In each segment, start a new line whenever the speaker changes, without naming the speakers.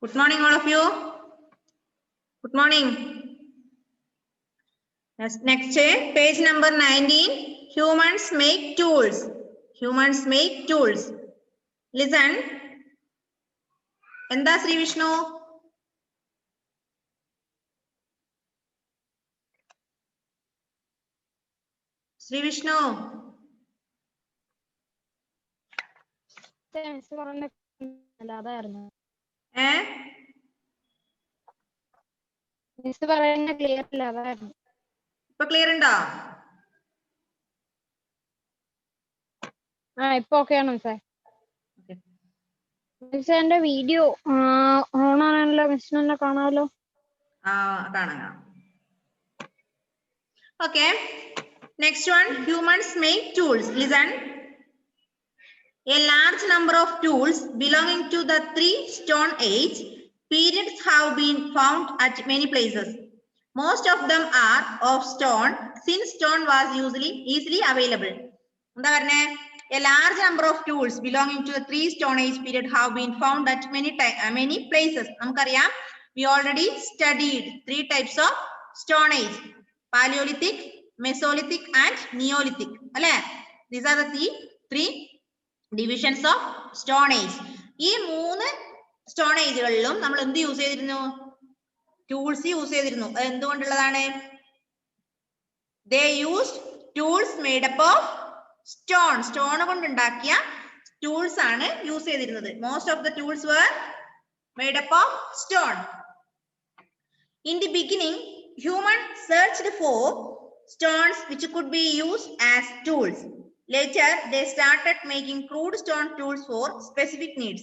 Good morning, all of you. Good morning. Next, page number 19. Humans make tools. Humans make tools. Listen. Enda Sri Vishnu? Sri Vishnu.
Miss പറയുന്ന clear അല്ല അതായിരുന്നു.
ഇപ്പൊ clear ഉണ്ടോ?
ഇപ്പൊ okay ആണ് മിസ്സേ. മിസ്സേ എന്റെ വീഡിയോ ഓൺ ആണല്ലോ, മിസ്സിനെ കാണാമല്ലോ.
കാണാം. Okay. Next one, humans make tools. Listen. A large number of tools belonging to the three stone age periods have been found at many places. Most of them are of stone since stone was easily available. A large number of tools belonging to the three stone age period have been found at many places. We already studied three types of stone age: Paleolithic, Mesolithic and Neolithic. These are the three divisions of stone age. ഈ മൂന്ന് stone ഏജുകളിലും നമ്മൾ എന്ത് use ചെയ്തിരുന്നു? Tools use ചെയ്തിരുന്നു. അത് എന്തുകൊണ്ടുള്ളതാണ്? They used tools made up of stone. Stone കൊണ്ടുണ്ടാക്കിയ tools ആണ് use ചെയ്തിരുന്നത്. Most of the tools were made up of stone. In the beginning, humans searched for stones which could be used as tools. Later, they started making crude stone tools for specific needs.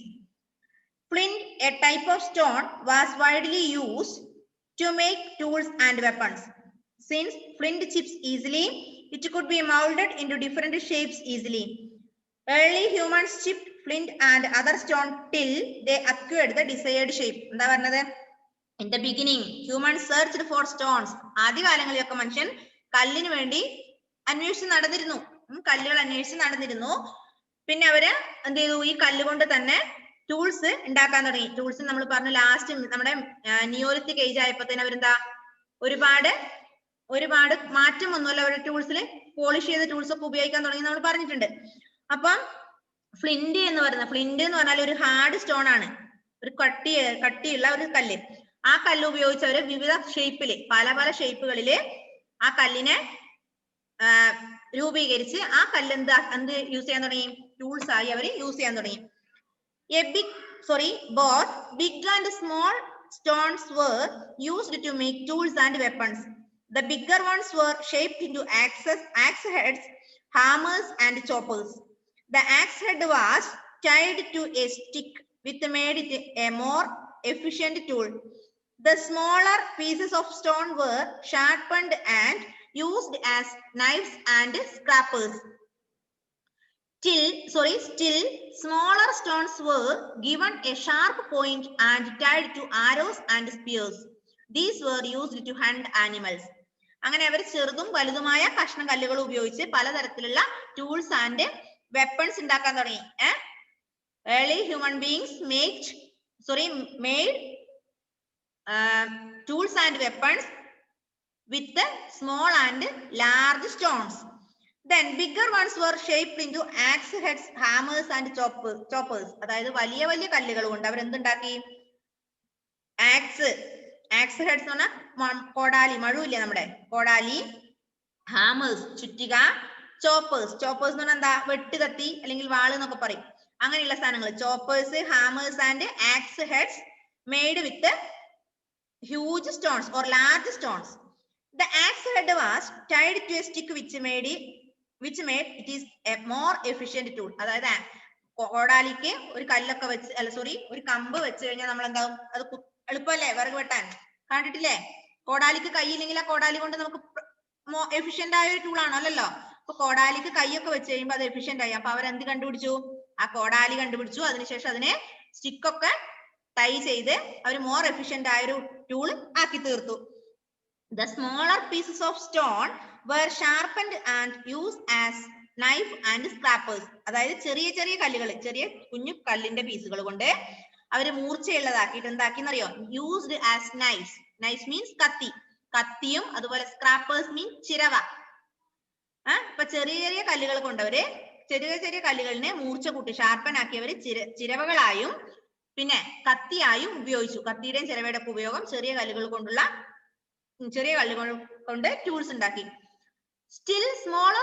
Flint, a type of stone, was widely used to make tools and weapons. Since flint chips easily, it could be molded into different shapes easily. Early humans chipped flint and other stone till they acquired the desired shape. In the beginning, humans searched for stones. ആദ്യകാലങ്ങളിലൊക്കെ മനുഷ്യൻ കല്ലിന് വേണ്ടി കല്ലുകൾ അന്വേഷിച്ച് നടന്നിരുന്നു. പിന്നെ അവര് എന്ത് ചെയ്തു? ഈ കല്ലുകൊണ്ട് തന്നെ ടൂൾസ് ഉണ്ടാക്കാൻ തുടങ്ങി. ടൂൾസ് നമ്മൾ പറഞ്ഞു ലാസ്റ്റ് നമ്മുടെ നിയോലിത്തിക് ഏജ് ആയപ്പോഴത്തേന് അവരെന്താ ഒരുപാട് മാറ്റം വന്നുമല്ലോ അവരുടെ ടൂൾസിൽ. പോളിഷ് ചെയ്ത ടൂൾസ് ഒക്കെ ഉപയോഗിക്കാൻ തുടങ്ങി നമ്മൾ പറഞ്ഞിട്ടുണ്ട്. അപ്പം ഫ്ലിന്റ് എന്ന് പറഞ്ഞാൽ ഒരു ഹാർഡ് സ്റ്റോൺ ആണ്, ഒരു കട്ടിയുള്ള ഒരു കല്ല്. ആ കല്ല് ഉപയോഗിച്ച് അവര് വിവിധ ഷേപ്പില് പല ഷേപ്പുകളില് ആ കല്ലിനെ രൂപീകരിച്ച് ആ കല്ല് എന്ത് യൂസ് ചെയ്യാൻ തുടങ്ങി? ടൂൾസ് ആയി അവർ യൂസ് ചെയ്യാൻ തുടങ്ങി. Both big and small stones were used to make tools and weapons. The bigger ones were shaped into axe heads, hammers and choppers. The axe head was tied to a stick which made it a more efficient tool. The smaller pieces of stone were sharpened and used as knives and scrapers. Still, smaller stones were given a sharp point and tied to arrows and spears. These were used to hunt animals. അങ്ങനെ അവർ ചെറുതും വലുതുമായ കഷ്ണ കല്ലുകൾ ഉപയോഗിച്ച് പലതരത്തിലുള്ള tools and weapons ഉണ്ടാക്കാൻ തുടങ്ങി. Early human beings made tools and weapons with the small and large stones. Then bigger ones were shaped into axe heads, hammers and choppers. അതായത് വലിയ കല്ലുകൾ കൊണ്ട് അവർ എന്തുണ്ടാക്കി? ആക്സ് ഹെഡ്സ് എന്ന് പറഞ്ഞാൽ കോടാലി, മഴുവില്ലേ നമ്മുടെ കോടാലി, ഹാമേഴ്സ് ചുറ്റിക, ചോപ്പേഴ്സ് എന്ന് പറഞ്ഞാൽ എന്താ? വെട്ടുകത്തി അല്ലെങ്കിൽ വാള് എന്നൊക്കെ പറയും. അങ്ങനെയുള്ള സാധനങ്ങൾ. Choppers, hammers and axe heads made with huge stones or large stones. The axe head was tied to a stick which made it is a more efficient tool. അതായത് കോടാലിക്ക് ഒരു കല്ലൊക്കെ വെച്ച് ഒരു കമ്പ് വെച്ച് കഴിഞ്ഞാൽ നമ്മൾ എന്താവും? അത് എളുപ്പമല്ലേ വിറക് വെട്ടാൻ? കണ്ടിട്ടില്ലേ? കോടാലിക്ക് കൈയില്ലെങ്കിൽ ആ കോടാലി കൊണ്ട് നമുക്ക് എഫിഷ്യന്റ് ആയ ഒരു ടൂൾ ആണല്ലോ. അപ്പൊ കോടാലിക്ക് കൈയൊക്കെ വെച്ച് കഴിയുമ്പോൾ അത് എഫിഷ്യന്റ് ആയി. അപ്പൊ അവരെന്ത് കണ്ടുപിടിച്ചു? ആ കോടാലി കണ്ടുപിടിച്ചു. അതിനുശേഷം അതിനെ സ്റ്റിക്കൊക്കെ ടൈ ചെയ്ത് അവർ മോർ എഫിഷ്യന്റ് ആയ ഒരു ടൂൾ ആക്കി തീർത്തു. The smaller pieces of stone were sharpened and used as knife and scrapers. അതായത് ചെറിയ കല്ലുകൾ, ചെറിയ കുഞ്ഞു കല്ലിന്റെ പീസുകൾ കൊണ്ട് അവര് മൂർച്ചയുള്ളതാക്കിയിട്ട് എന്താക്കിന്നറിയോ? Used as knife. Knife means കത്തി. കത്തിയും അതുപോലെ സ്ക്രാപ്പേഴ്സ് മീൻ ചിരവ. ഇപ്പൊ ചെറിയ ചെറിയ കല്ലുകൾ കൊണ്ടവര് ചെറിയ ചെറിയ കല്ലുകളിനെ മൂർച്ച കൂട്ടി ഷാർപ്പൻ ആക്കിയവര് ചിരവകളായും പിന്നെ കത്തിയായും ഉപയോഗിച്ചു. കത്തിയുടെയും ചിരവയുടെ ഒക്കെ ഉപയോഗം ചെറിയ കല്ലുകൾ കൊണ്ട് ടൂൾസ് ഉണ്ടാക്കി. Still smaller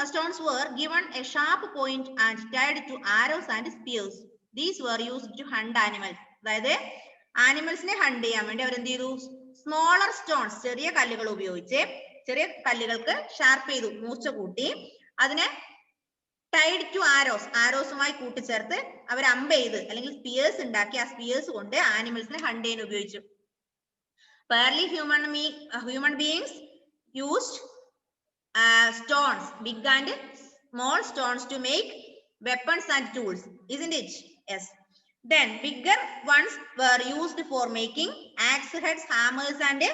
stones were given a sharp point and tied to arrows and spears. These were used to hunt animals. അതായത് ആനിമൽസിനെ ഹണ്ട് ചെയ്യാൻ വേണ്ടി അവരെന്ത് ചെയ്തു? സ്മോളർ സ്റ്റോൺസ്, ചെറിയ കല്ലുകൾ ഉപയോഗിച്ച് ചെറിയ കല്ലുകൾക്ക് ഷാർപ്പ് ചെയ്തു, മൂർച്ച കൂട്ടി അതിനെ ടൈഡ് ടു ആരോസ്, ആരോസുമായി കൂട്ടിച്ചേർത്ത് അവർ അമ്പ് ചെയ്ത് അല്ലെങ്കിൽ സ്പിയേഴ്സ് ഉണ്ടാക്കി ആ സ്പിയേഴ്സ് കൊണ്ട് ആനിമൽസിനെ ഹണ്ട് ചെയ്യാൻ ഉപയോഗിച്ചു. Early human beings used stones, big and small stones, to make weapons and tools, isn't it? Yes. Then bigger ones were used for making axe heads, hammers and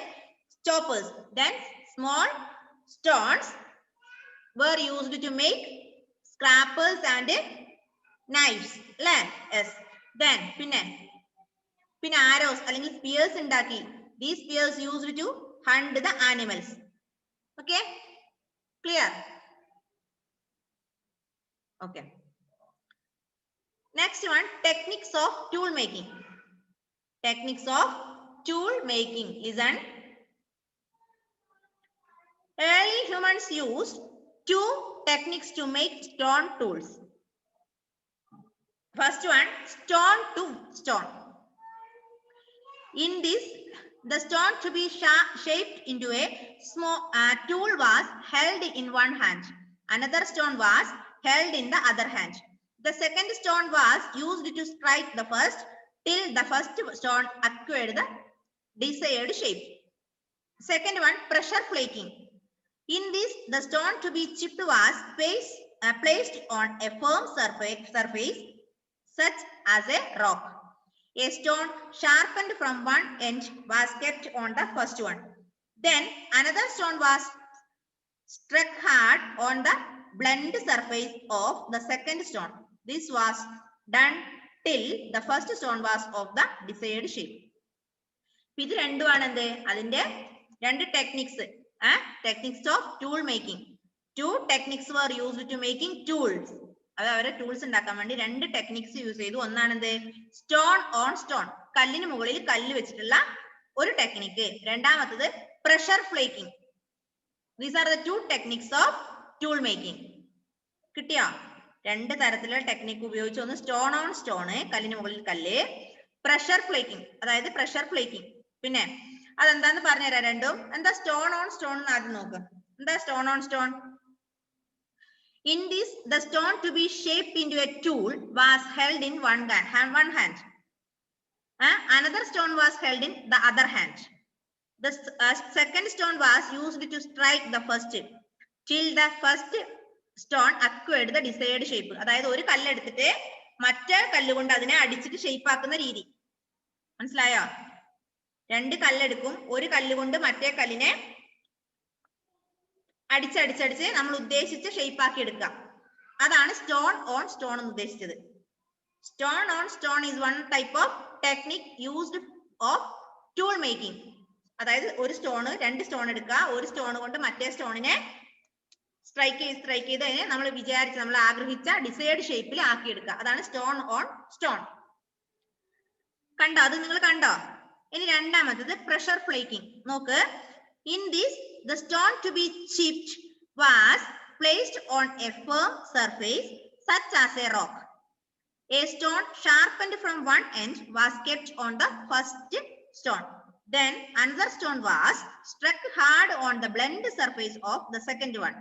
choppers. Then small stones were used to make scrapers and knives. Yes. Then പിന്നെ arrows അല്ലെങ്കിൽ spears ഉണ്ടാക്കി. These spears used to hunt the animals. Okay, clear? Okay. Next one, techniques of tool making. Techniques of tool making. Listen. Early humans used two techniques to make stone tools. First one, stone to stone. In this, the stone to be shaped into a small tool was held in one hand. Another stone was held in the other hand. The second stone was used to strike the first till the first stone acquired the desired shape. Second one, pressure flaking. In this, the stone to be chipped was placed on a firm surface such as a rock. A stone sharpened from one end was kept on the first one. Then another stone was struck hard on the blunt surface of the second stone. This was done till the first stone was of the desired shape. ഇത് രണ്ടുമാണ് എന്ത്? അതിന്റെ രണ്ട് techniques. Techniques of tool making. Two techniques were used to making tools. അത് അവരെ tools ഉണ്ടാക്കാൻ വേണ്ടി രണ്ട് ടെക്നിക്സ് യൂസ് ചെയ്തു. ഒന്നാണെന്ത്? സ്റ്റോൺ ഓൺ സ്റ്റോൺ, കല്ലിന് മുകളിൽ കല്ല് വെച്ചിട്ടുള്ള ഒരു ടെക്നിക്ക്. രണ്ടാമത്തത് pressure flaking. These are the two techniques of tool making. കിട്ടിയോ? രണ്ട് തരത്തിലുള്ള ടെക്നിക്ക് ഉപയോഗിച്ച്, ഒന്ന് സ്റ്റോൺ ഓൺ സ്റ്റോണ്, കല്ലിന് മുകളിൽ കല്ല്. പ്രഷർ ഫ്ലേക്കിംഗ്, അതായത് പ്രഷർ ഫ്ലേക്കിംഗ്. പിന്നെ അതെന്താന്ന് പറഞ്ഞുതരാം രണ്ടും. എന്താ സ്റ്റോൺ ഓൺ സ്റ്റോൺ എന്ന് ആദ്യം നോക്ക്. എന്താ stone on stone? In this, the stone to be shaped into a tool was held in one hand. Another stone was held in the other hand. The second stone was used to strike the first till the first stone acquired the desired shape. അതായത് ഒരു കല്ല് എടുത്തിട്ട് മറ്റേ കല്ലുകൊണ്ട് അതിനെ അടിച്ചിട്ട് shape ആക്കുന്ന രീതി. മനസ്സിലായോ? രണ്ട് കല്ലെടുക്കും, ഒരു കല്ലുകൊണ്ട് മറ്റേ കല്ലിനെ അടിച്ചടിച്ചടിച്ച് നമ്മൾ ഉദ്ദേശിച്ച ഷേപ്പ് ആക്കി എടുക്കുക. അതാണ് സ്റ്റോൺ ഓൺ സ്റ്റോൺ എന്ന് ഉദ്ദേശിച്ചത്. Stone on stone is one type of technique used of tool making. അതായത് ഒരു സ്റ്റോണ്, രണ്ട് സ്റ്റോൺ എടുക്കുക, ഒരു സ്റ്റോൺ കൊണ്ട് മറ്റേ സ്റ്റോണിനെ സ്ട്രൈക്ക് ചെയ്ത് അതിനെ നമ്മൾ ആഗ്രഹിച്ച ഡിസൈഡ് ഷേപ്പിൽ ആക്കി എടുക്കുക. അതാണ് സ്റ്റോൺ ഓൺ സ്റ്റോൺ. കണ്ടോ? അത് നിങ്ങൾ കണ്ടോ? ഇനി രണ്ടാമത്തത് പ്രഷർ ഫ്ലേക്കിംഗ്. നോക്ക്. In this, the stone to be chipped was placed on a firm surface such as a rock. A stone sharpened from one end was kept on the first stone. Then another stone was struck hard on the blunt surface of the second one.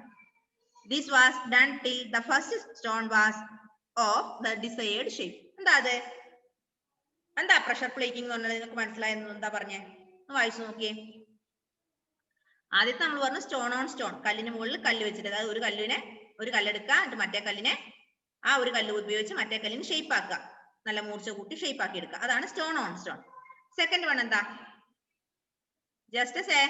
This was done till the first stone was of the desired shape. എന്താ pressure flaking എന്ന് പറഞ്ഞാൽ? നിങ്ങൾക്ക് മനസ്സിലായെന്ന് എന്താ പറഞ്ഞേ? വായിച്ചു നോക്കിയേ. ആദ്യത്തെ നമ്മൾ പറഞ്ഞു സ്റ്റോൺ ഓൺ സ്റ്റോൺ, കല്ലിന് മുകളിൽ കല്ല് വെച്ചിട്ട്, അതായത് ഒരു കല്ലെടുക്കുക, എന്നിട്ട് മറ്റേ കല്ലിനെ ആ ഒരു കല്ല് ഉപയോഗിച്ച് മറ്റേ കല്ലിന് ഷേപ്പ് ആക്കുക, നല്ല മൂർച്ച കൂട്ടി ഷേപ്പ് ആക്കി എടുക്കുക. അതാണ് stone on stone. Second one എന്താ? Just say.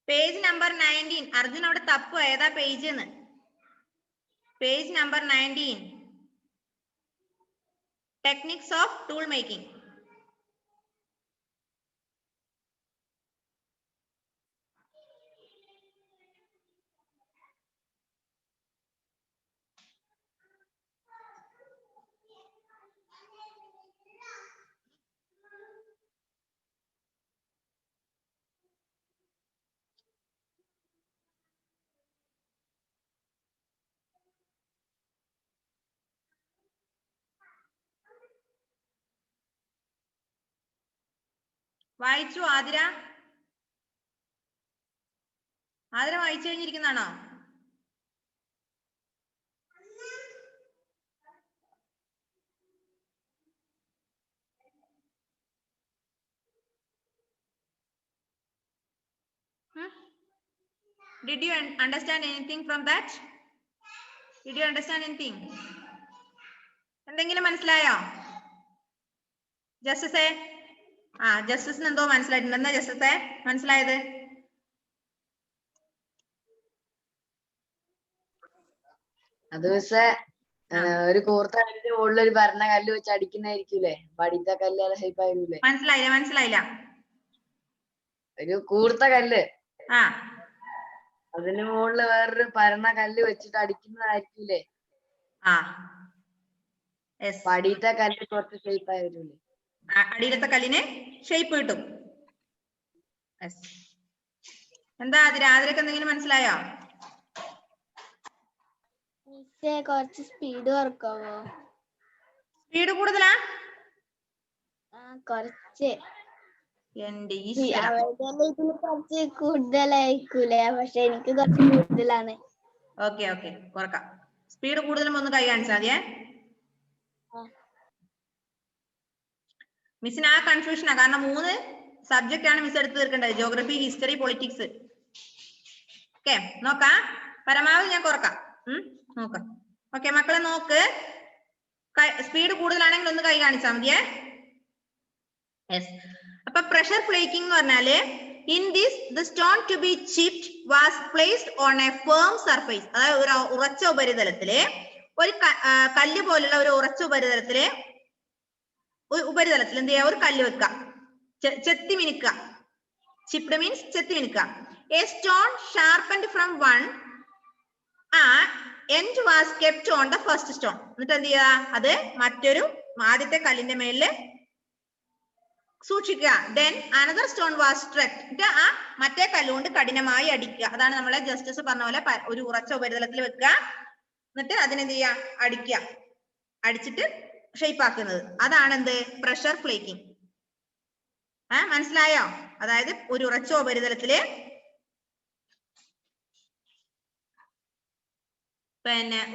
Page number 19. Arjun അവിടെ തപ്പു ഏതാ പേജ് എന്ന്. Page number 19. Techniques of tool making. വായിച്ചു ആതിര? ആതിര വായിച്ചു കഴിഞ്ഞിരിക്കുന്നതാണോ? Did you understand anything from that? Did you understand anything? എന്തെങ്കിലും മനസ്സിലായോ? ജസ്റ്റിസേ, ജസ്റ്റിസിന് എന്തോ മനസ്സിലായിട്ടുണ്ട്. എന്താ ജസ്റ്റിസേ മനസ്സിലായത്?
അത് മിസ്സേ ഒരു കൂർത്ത കല്ലിന്റെ മുകളിൽ ഒരു ഭരണ കല്ല് വെച്ച് അടിക്കുന്നതായിരിക്കൂലേ? വടിത്ത കല്ല് ഷേപ്പ് ആയിരിക്കൂലേ?
മനസ്സിലായില്ല.
ഒരു കൂർത്ത കല്ല്, അതിന് മുകളിൽ വേറൊരു ഭരണ കല്ല് വെച്ചിട്ട് അടിക്കുന്നതായിരിക്കൂലേ? വടിത്ത കല്ല് കുറച്ച് ഷേപ്പ് ആയിരിക്കൂലേ?
അടിയിലത്തെ കല്ലിന് ഷേപ്പ് കിട്ടും. എന്താ ആതിരക്ക് എന്തെങ്കിലും മനസ്സിലായോ?
കുറച്ച് സ്പീഡ് കുറക്കാവോ?
സ്പീഡ് കൂടുതലാ?
കുറച്ച്.
എന്റെ
കുറച്ച് കൂടുതലായിരിക്കൂലേ? പക്ഷെ എനിക്ക് കുറച്ച് കൂടുതലാണ്.
ഓക്കെ കുറക്കാം. സ്പീഡ് കൂടുതലും ഒന്ന് കൈ കാണിച്ചാൽ മതിയേ. മിസ്സിന് ആ കൺഫ്യൂഷനാ, കാരണം 3 സബ്ജക്റ്റ് ആണ് മിസ് എടുത്ത് തീർക്കേണ്ടത്. Geography, history, politics. ഓക്കെ, നോക്കാം. പരമാവധി ഞാൻ കുറക്കാം. നോക്കാം. ഓക്കെ മക്കളെ നോക്ക്. സ്പീഡ് കൂടുതലാണെങ്കിൽ ഒന്ന് കൈ കാണിച്ചാൽ മതിയേ. അപ്പൊ പ്രഷർ ഫ്ലേക്കിംഗ് എന്ന് പറഞ്ഞാല്, in this the stone to be chipped was placed on a firm surface. അതായത് ഒരു ഉറച്ച ഉപരിതലത്തില്, ഒരു കല്ല് പോലുള്ള ഒരു ഉറച്ച ഉപരിതലത്തില് എന്ത് ചെയ്യാ? ഒരു കല്ല് വെക്കുക, ചെത്തി മിനുക്കുക. ചിപ്ഡ് മീൻസ് ചെത്തി മിനുക്കുക. A stone sharpened from one end was kept on the first stone. എന്നിട്ട് എന്ത് ചെയ്യാ? അത് മറ്റൊരു ആദ്യത്തെ കല്ലിന്റെ മേലില് സൂക്ഷിക്കുക. then another stone was struck. ആ മറ്റേ കല്ലുകൊണ്ട് കഠിനമായി അടിക്കുക. അതാണ് നമ്മളെ ജസ്റ്റിസ് പറഞ്ഞ പോലെ ഒരു ഉറച്ച ഉപരിതലത്തിൽ വെക്കുക, എന്നിട്ട് അതിനെന്ത് ചെയ്യാ? അടിക്കുക. അടിച്ചിട്ട് ഷേപ്പ് ആക്കുന്നത്. അതാണ് എന്ത്? Pressure flaking. മനസ്സിലായോ? അതായത് ഒരു ഉറച്ച ഉപരിതലത്തില്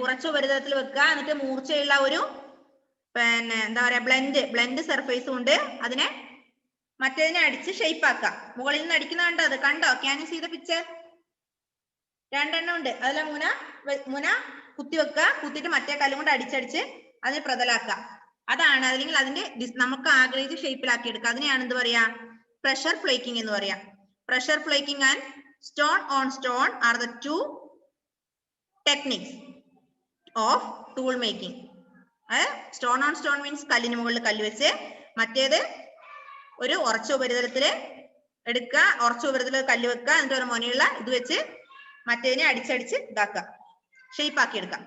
ഉറച്ച ഉപരിതലത്തിൽ വെക്കുക, എന്നിട്ട് മൂർച്ചയുള്ള ഒരു എന്താ പറയാ ബ്ലെൻഡ് സർഫേസ് കൊണ്ട് അതിനെ മറ്റേതിനെ അടിച്ച് ഷേപ്പ് ആക്കുക. മുകളിൽ നിന്ന് അടിക്കുന്ന കണ്ടോ? Can you see the picture? 2 എണ്ണം ഉണ്ട്. അതിലെ മുന കുത്തി വെക്കുക, കുത്തിയിട്ട് മറ്റേ കല്ലും കൊണ്ട് അടിച്ചടിച്ച് അതിന് പ്രതലാക്കുക. അതാണ്, അല്ലെങ്കിൽ അതിന്റെ നമുക്ക് ആഗ്രഹിച്ച ഷേപ്പിലാക്കി എടുക്കുക. അതിനെയാണ് എന്ത് പറയാ? പ്രഷർ ഫ്ലേക്കിംഗ് എന്ന് പറയാ. Pressure flaking and stone on stone are the 2 techniques of tool making. Stone on stone means കല്ലിന് മുകളിൽ കല്ല് വെച്ച്, മറ്റേത് ഒരു ഉറച്ച ഉപരിതലത്തില് എടുക്കുക, ഉറച്ച ഉപരിതലത്തിൽ കല്ല് വെക്കുക, എന്നിട്ട് ഒരു മുനയുള്ള ഇത് വെച്ച് മറ്റേതിനെ അടിച്ചടിച്ച് ഇതാക്കുക, ഷേപ്പ് ആക്കി എടുക്കുക.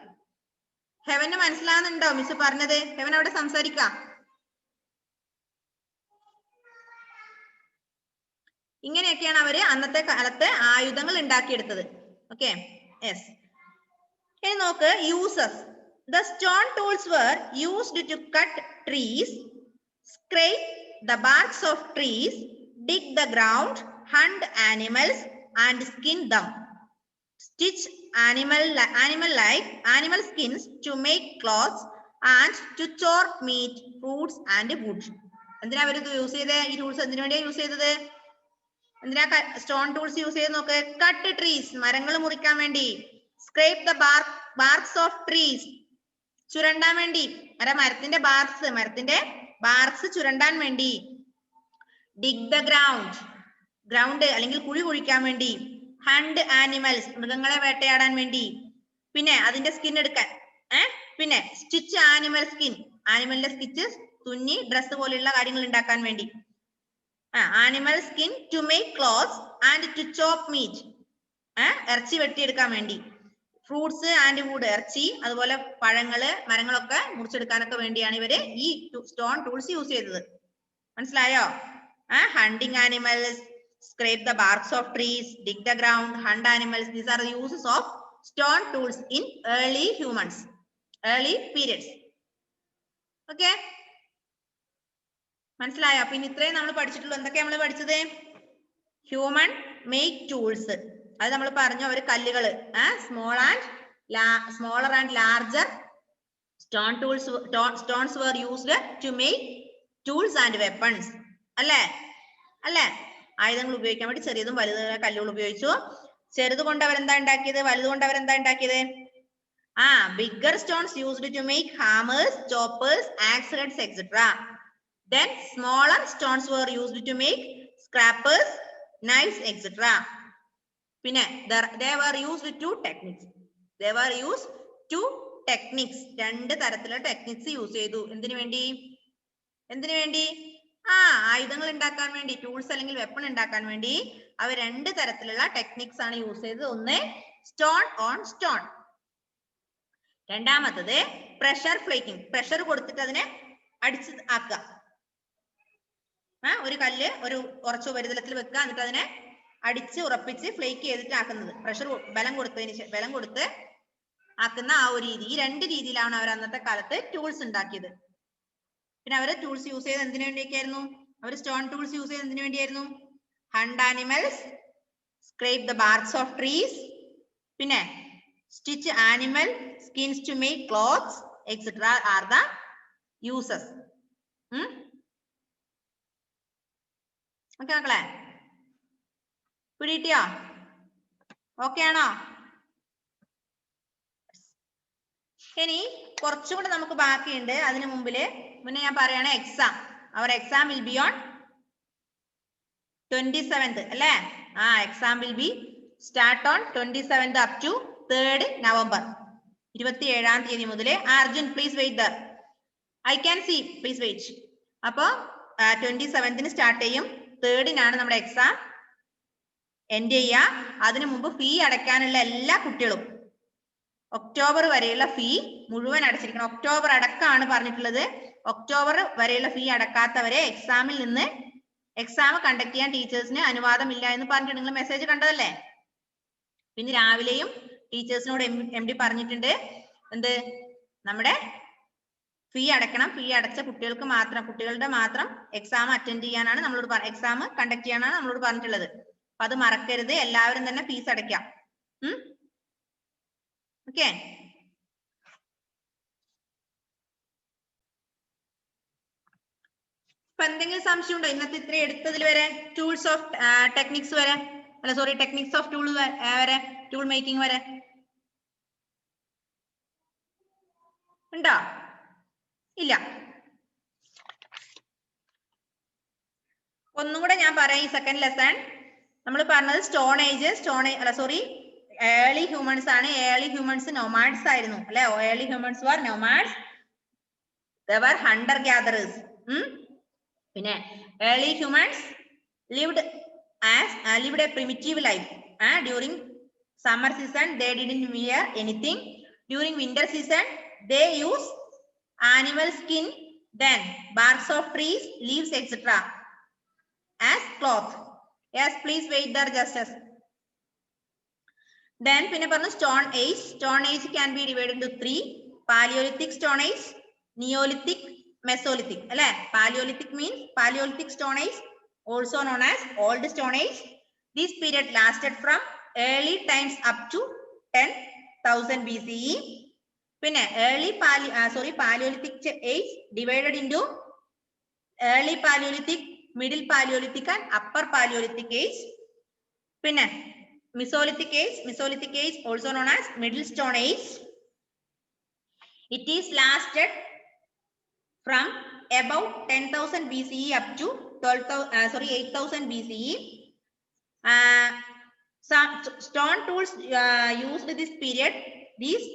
ഹെവന് മനസ്സിലാകുന്നുണ്ടോ മിസ് പറഞ്ഞത്? ഹെവൻ അവിടെ സംസാരിക്കുക. ഇങ്ങനെയൊക്കെയാണ് അവര് അന്നത്തെ കാലത്ത് ആയുധങ്ങൾ ഉണ്ടാക്കിയെടുത്തത്. Okay, yes. ഇനി നോക്ക് uses. The stone tools were used to cut trees, scrape the barks of trees, dig the ground, hunt animals and skin them, stitch animal skins to make clothes and to chop meat, fruits and wood. എന്തിനാ അവര് use ചെയ്തേ? ഈ tools എന്തിനു വേണ്ടിയാ use ചെയ്തത്? എന്തിനാ stone tools use ചെയ്ത് നോക്ക്? കട്ട് ട്രീസ്, മരങ്ങൾ മുറിക്കാൻ വേണ്ടി. Scrape the barks of trees, ചുരണ്ടാൻ വേണ്ടി. മരത്തിന്റെ ബാർക്സ് ചുരണ്ടാൻ വേണ്ടി. ഡിഗ് ദ ഗ്രൗണ്ട് അല്ലെങ്കിൽ കുഴി കുഴിക്കാൻ വേണ്ടി. ഹണ്ട് ആനിമൽസ്, മൃഗങ്ങളെ വേട്ടയാടാൻ വേണ്ടി. പിന്നെ അതിന്റെ സ്കിൻ എടുക്കാൻ. പിന്നെ സ്റ്റിച്ച് ആനിമൽ സ്കിൻ, ആനിമലിന്റെ സ്റ്റിച്ച് തുന്നി ഡ്രസ് പോലെയുള്ള കാര്യങ്ങൾ ഉണ്ടാക്കാൻ വേണ്ടി. Animal skin to make clothes and to chop meat, ഇറച്ചി വെട്ടിയെടുക്കാൻ വേണ്ടി. ഫ്രൂട്ട്സ് ആൻഡ് വുഡ്, ഇറച്ചി അതുപോലെ പഴങ്ങള് മരങ്ങളൊക്കെ മുറിച്ചെടുക്കാനൊക്കെ വേണ്ടിയാണ് ഇവര് ഈ സ്റ്റോൺ ടൂൾസ് യൂസ് ചെയ്തത്. മനസ്സിലായോ? Hunting animals, scrape the barks of trees, dig the ground, hunt animals. These are the uses of stone tools in early humans, early periods. Okay, മനസ്സിലായോ? അപ്പൊ ഇനി ഇത്രയും നമ്മൾ പഠിച്ചിട്ടുള്ളൂ. എന്തൊക്കെയാ നമ്മൾ പഠിച്ചത്? ഹ്യൂമൻ മേക്ക് ടൂൾസ്, അത് നമ്മൾ പറഞ്ഞു. അവര് കല്ലുകള്, smaller and larger stones were used to make tools and weapons. അല്ലേ? ആയുധങ്ങൾ ഉപയോഗിക്കാൻ വേണ്ടി ചെറിയതും വലുതുമായ കല്ലുകൾ ഉപയോഗിച്ചു. ചെറുത് കൊണ്ട് അവരെന്താ ഉണ്ടാക്കിയത്? വലുത് കൊണ്ട് അവരെന്താ ഉണ്ടാക്കിയത്? Bigger stones used to make hammers, choppers, axe heads etcetera. Then smaller stones were used to make scrapers, knives, etc. പിന്നെ they were used two techniques. രണ്ട് തരത്തിലുള്ള ടെക്നിക്സ് യൂസ് ചെയ്തു. എന്തിനു വേണ്ടി? ആയുധങ്ങൾ ഉണ്ടാക്കാൻ വേണ്ടി, ടൂൾസ് അല്ലെങ്കിൽ വെപ്പൺ ഉണ്ടാക്കാൻ വേണ്ടി അവർ രണ്ട് തരത്തിലുള്ള ടെക്നിക്സ് ആണ് യൂസ് ചെയ്തത്. ഒന്ന് സ്റ്റോൺ ഓൺ സ്റ്റോൺ, രണ്ടാമത്തത് പ്രഷർ ഫ്ലേക്കിംഗ്, പ്രഷർ കൊടുത്തിട്ട് അതിനെ അടിച്ച് ആക്കുക. ഒരു കല്ല് ഒരു ഉറച്ച ഉപരിതലത്തിൽ വെക്കുക, എന്നിട്ട് അതിനെ അടിച്ച് ഉറപ്പിച്ച് ഫ്ലേക്ക് ചെയ്തിട്ട് ആക്കുന്നത്. പ്രഷർ ബലം കൊടുത്ത് ആക്കുന്ന ആ ഒരു രീതി. ഈ രണ്ട് രീതിയിലാണ് അവർ അന്നത്തെ കാലത്ത് ടൂൾസ് ഉണ്ടാക്കിയത്. പിന്നെ അവര് ടൂൾസ് യൂസ് ചെയ്ത് എന്തിനു വേണ്ടിയൊക്കെയായിരുന്നു? അവർ സ്റ്റോൺ ടൂൾസ് യൂസ് ചെയ്ത് എന്തിനു വേണ്ടിയായിരുന്നു? Hunt animals, scrape the barks of trees, പിന്നെ stitch animal skins to make clothes etcetera are the uses. Okay മക്കളെ, പിടികിട്ടിയോ? ഓക്കെ ആണോ? ഇനി കുറച്ചുകൂടെ നമുക്ക് ബാക്കിയുണ്ട്. അതിനു മുന്നേ ഞാൻ പറയാണ് എക്സാം. അവർ exam will be on 27th അല്ലേ? Exam will be start on 27th up to 3rd November. 27ാം തീയതി മുതൽ. Arjun please wait there, I can see, please wait. അപ്പോ 27th സ്റ്റാർട്ട് ചെയ്യും. 3rd നമ്മുടെ എക്സാം എൻഡ് ചെയ്യുക. അതിനു മുമ്പ് ഫീ അടയ്ക്കാനുള്ള എല്ലാ കുട്ടികളും ഒക്ടോബർ വരെയുള്ള ഫീ മുഴുവൻ അടച്ചിരിക്കണം. ഒക്ടോബർ അടക്കമാണ് പറഞ്ഞിട്ടുള്ളത്. ഒക്ടോബർ വരെയുള്ള ഫീ അടക്കാത്തവരെ എക്സാം കണ്ടക്ട് ചെയ്യാൻ ടീച്ചേഴ്സിന് അനുവാദമില്ല എന്ന് പറഞ്ഞിട്ട് നിങ്ങൾ മെസ്സേജ് കണ്ടതല്ലേ? പിന്നെ രാവിലെയും ടീച്ചേഴ്സിനോട് എം ഡി പറഞ്ഞിട്ടുണ്ട്, എന്ത്, നമ്മുടെ ഫീ അടയ്ക്കണം. ഫീ അടച്ച കുട്ടികളുടെ മാത്രം എക്സാം അറ്റൻഡ് ചെയ്യാനാണ് നമ്മളോട് എക്സാം കണ്ടക്ട് ചെയ്യാനാണ് നമ്മളോട് പറഞ്ഞിട്ടുള്ളത്. അപ്പൊ അത് മറക്കരുത്. എല്ലാവരും തന്നെ ഫീസ് അടയ്ക്കാം. ഓക്കെ, ഇപ്പൊ എന്തെങ്കിലും സംശയം ഉണ്ടോ ഇന്നത്തെ ഇത്ര എടുത്തതിൽ വരെ? ടൂൾസ് ഓഫ് ടെക്നിക്സ് വരെ, ടെക്നിക്സ് ഓഫ് ടൂൾ വരെ, ടൂൾ മേക്കിംഗ് വരെ ഉണ്ടോ? ഇല്ല. ഒന്നും കൂടെ ഞാൻ പറയാം. ഈ സെക്കൻഡ് ലെസൺ നമ്മൾ പറഞ്ഞത് ഏർലി ഹ്യൂമൻസ് ആണ്. ഏർലി ഹ്യൂമൻസ് നൊമാഡ്സ് ആയിരുന്നു അല്ലെ? Early humans were nomads, they were hunter gatherers. പിന്നെ early humans lived a primitive life. During summer season they didn't wear anything. During winter season they use animal skin, then barks of trees, leaves, etc. as cloth. Yes, please wait there just as. Then പിന്നെ പറഞ്ഞു stone age can be divided into 3. Paleolithic stone age, Neolithic, Mesolithic അല്ലെ? Paleolithic stone age, also known as old stone age. This period lasted from early times up to 10,000 BCE. പിന്നെ Paleolithic age divided into early Paleolithic, middle Paleolithic and upper Paleolithic age. പിന്നെ Mesolithic age also known as middle stone age. It is lasted from about 10,000 BCE up to 8,000 BCE. Some stone tools used this period. These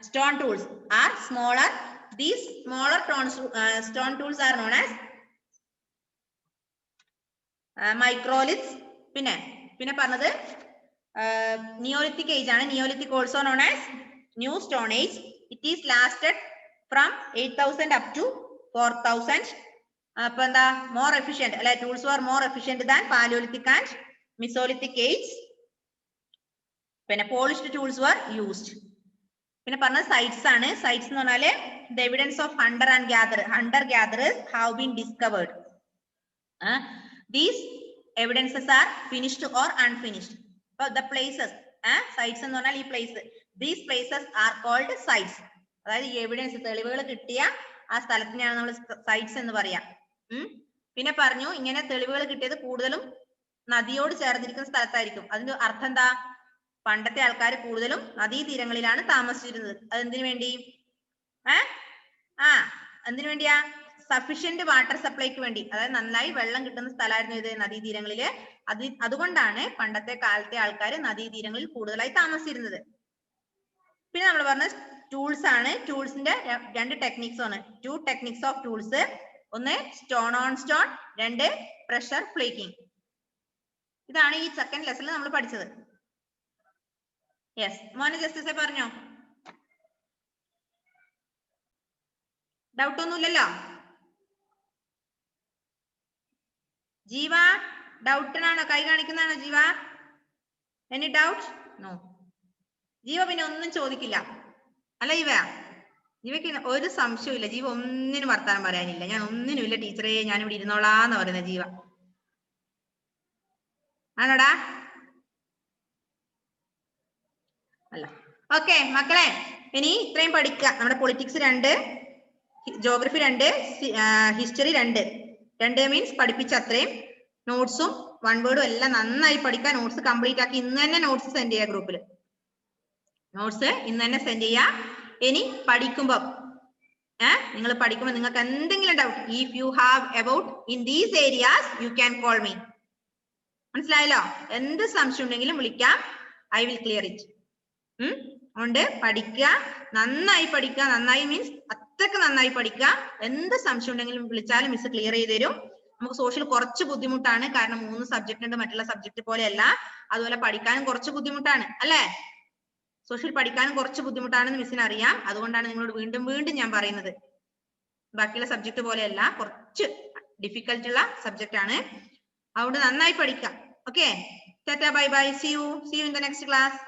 stone tools are smaller. These smaller stone tools are known as microliths. പിന്നെ പറഞ്ഞത് Neolithic age ആണ്. Neolithic also known as New Stone Age. It is lasted from 8000 up to 4000. അപ്പൊ എന്താ more efficient അല്ലെ, tools were more efficient than Paleolithic and Mesolithic age. പിന്നെ polished tools were used. പിന്നെ പറഞ്ഞത് sites ആണ്. Sites എന്ന് പറഞ്ഞാല് the evidence of hunter gatherers have been discovered. These evidences are finished or unfinished. So the places, sites എന്ന് പറഞ്ഞാൽ ഈ place, these places are called sites. അതായത് ഈ എവിഡൻസ് തെളിവുകൾ കിട്ടിയ ആ സ്ഥലത്തിനെയാണ് നമ്മൾ സൈറ്റ്സ് എന്ന് പറയാ. പിന്നെ പറഞ്ഞു ഇങ്ങനെ തെളിവുകൾ കിട്ടിയത് കൂടുതലും നദിയോട് ചേർന്നിരിക്കുന്ന സ്ഥലത്തായിരിക്കും. അതിന്റെ അർത്ഥം എന്താ? പണ്ടത്തെ ആൾക്കാർ കൂടുതലും നദീതീരങ്ങളിലാണ് താമസിച്ചിരുന്നത്. അതെന്തിനു വേണ്ടി? എന്തിനു വേണ്ടിയാ? സഫിഷ്യന്റ് വാട്ടർ സപ്ലൈക്ക് വേണ്ടി. അതായത് നന്നായി വെള്ളം കിട്ടുന്ന സ്ഥലമായിരുന്നു ഇത് നദീതീരങ്ങളില്. അതുകൊണ്ടാണ് പണ്ടത്തെ കാലത്തെ ആൾക്കാർ നദീതീരങ്ങളിൽ കൂടുതലായി താമസിച്ചിരുന്നത്. പിന്നെ നമ്മൾ പറഞ്ഞ ടൂൾസ് ആണ്. ടൂൾസിന്റെ രണ്ട് ടെക്നിക്സ് ആണ്. 2 ടെക്നിക്സ് ഓഫ് ടൂൾസ്. ഒന്ന് സ്റ്റോൺ ഓൺ സ്റ്റോൺ, രണ്ട് പ്രഷർ ഫ്ലേക്കിംഗ്. ഇതാണ് ഈ സെക്കൻഡ് ലെസണിൽ നമ്മൾ പഠിച്ചത്. യെസ് മോനെ ജസ്റ്റിസെ പറഞ്ഞോ? ഡൗട്ട് ഒന്നുമില്ലല്ലോ? ജീവ ഡൗട്ടിനാണോ കൈ കാണിക്കുന്നതാണോ? ജീവ എനി ഡൗട്ട്? നോ. ജീവ പിന്നെ ഒന്നും ചോദിക്കില്ല അല്ല ജീവ? ജീവയ്ക്ക് ഒരു സംശയമില്ല. ജീവ ഒന്നിനും വർത്താനം പറയാനില്ല. ഞാൻ ഒന്നിനുമില്ല ടീച്ചറെ, ഞാൻ ഇവിടെ ഇരുന്നോളാന്ന് പറയുന്ന ജീവ ആണോടാ? അല്ല. ഓക്കെ മക്കളെ, ഇനി ഇത്രയും പഠിക്കുക. നമ്മുടെ പൊളിറ്റിക്സ് 2, ജോഗ്രഫി 2, ഹിസ്റ്ററി 2 മീൻസ് പഠിപ്പിച്ച അത്രയും. നോട്ട്സും 1 വേർഡും എല്ലാം നന്നായി പഠിക്കുക. നോട്ട്സ് കംപ്ലീറ്റ് ആക്കി ഇന്ന് തന്നെ നോട്ട്സ് സെൻഡ് ചെയ്യുക ഗ്രൂപ്പിൽ. നോട്ട്സ് ഇന്ന് തന്നെ സെൻഡ് ചെയ്യുക. ഇനി പഠിക്കുമ്പോൾ നിങ്ങൾ പഠിക്കുമ്പോൾ നിങ്ങൾക്ക് എന്തെങ്കിലും doubt, if you have about in these areas you can call me. മനസ്സിലായല്ലോ? എന്ത് സംശയം ഉണ്ടെങ്കിലും വിളിക്കാം. I will clear it. അതുകൊണ്ട് പഠിക്കുക, നന്നായി പഠിക്കുക. നന്നായി മീൻസ് അത്രക്ക് നന്നായി പഠിക്കുക. എന്ത് സംശയം ഉണ്ടെങ്കിലും വിളിച്ചാലും മിസ് ക്ലിയർ ചെയ്ത് തരും. നമുക്ക് സോഷ്യൽ കുറച്ച് ബുദ്ധിമുട്ടാണ്, കാരണം 3 സബ്ജക്ട് ഉണ്ട്. മറ്റുള്ള സബ്ജക്ട് പോലെയല്ല. അതുപോലെ പഠിക്കാനും കുറച്ച് ബുദ്ധിമുട്ടാണ് അല്ലേ? സോഷ്യൽ പഠിക്കാനും കുറച്ച് ബുദ്ധിമുട്ടാണെന്ന് മിസ്സിന് അറിയാം. അതുകൊണ്ടാണ് നിങ്ങളോട് വീണ്ടും വീണ്ടും ഞാൻ പറയുന്നത്. ബാക്കിയുള്ള സബ്ജക്ട് പോലെയല്ല, കുറച്ച് ഡിഫിക്കൽട്ട് ഉള്ള സബ്ജക്റ്റ് ആണ്. അതുകൊണ്ട് നന്നായി പഠിക്കാം. Okay, tata bye bye, C you in the next class.